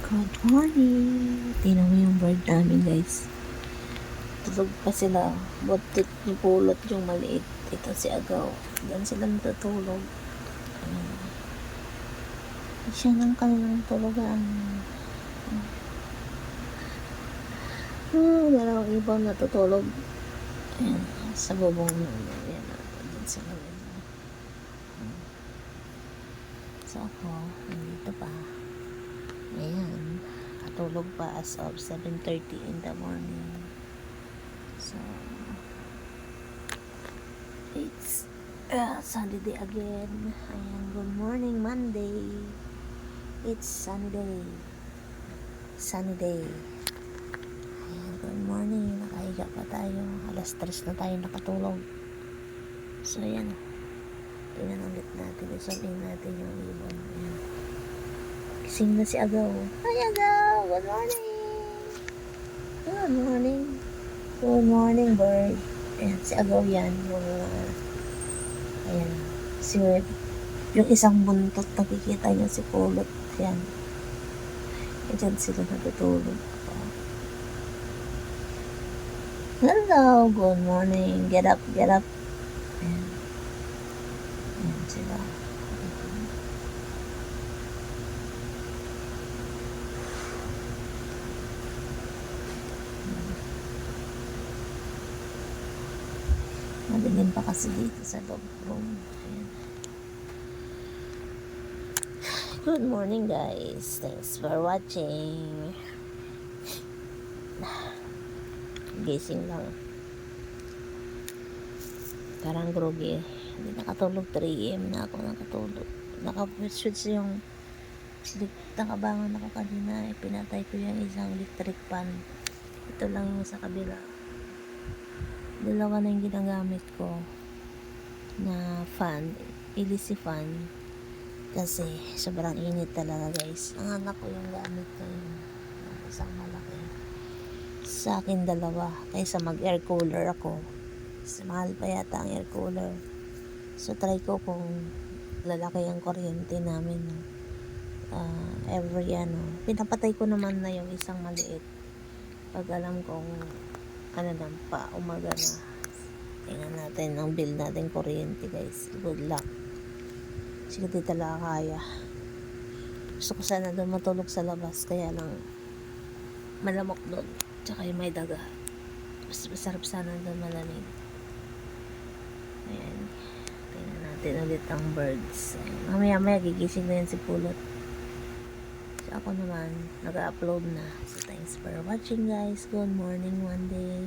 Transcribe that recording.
Good morning! Tingnan mo yung bird namin, guys. Tulog pa sila. Butit yung pulot yung maliit. Ito si Agaw. Diyan sila natutulog. Siya ng kanilang tulugan. Dalawang ibon natutulog. Ayan, sa bubong namin. Ayan, diyan sila. So ako, nandito pa. Ayan. Tulog pa as of 7:30 in the morning. So, it's sunny day again. Ayan, good morning, Monday. It's sunny day. Sunny day. Ayan, good morning. Nakahiga pa tayo. Alas 3 na tayo nakatulog. So, ayan. Tingnan ulit natin. Isapin natin yung ibon. Ayan. Gising na si Agaw. Hi, Agaw! Good morning! Good morning. Good morning, bird. Ayan, si Agaw yan. Ayan. Si Web. Yung isang buntot, nakikita niya si Pulot. Ayan. Ayan sila natutulog. Hello, good morning. Get up, get up. Ayan. Ayan sila. Madilim pa kasi dito sa loob room. Ayan. Good morning, guys. Thanks for watching. Gising lang. Parang groggy. Hindi nakatulog. 3 AM na ako nakatulog. Naka-switch yung nakabangon ako kanina. Pinatay ko yung isang electric fan. Ito lang yung sa kabila. Dalawa na yung ginagamit ko na fan, LC fan, kasi sobrang init talaga, guys. Ang anak ko yung gamit ko yung isang malaki. Sa akin dalawa, kaysa mag air cooler ako. Mahal pa yata ang air cooler. So try ko kung lalaki ang kuryente namin, every pinapatay ko naman na yung isang maliit pag alam kong pa umaga na. Tingnan natin ang bill natin kuryente, guys. Good luck. Sige, di talaga kaya. Gusto ko sana doon matulog sa labas, kaya lang malamok doon, tsaka yung may daga. Mas masarap sana doon malamig. Ayan, tingnan natin ulit ang birds. Mamaya gigising na yan si Pulot. So ako naman nag-upload na. So thanks for watching, guys. Good morning, Monday.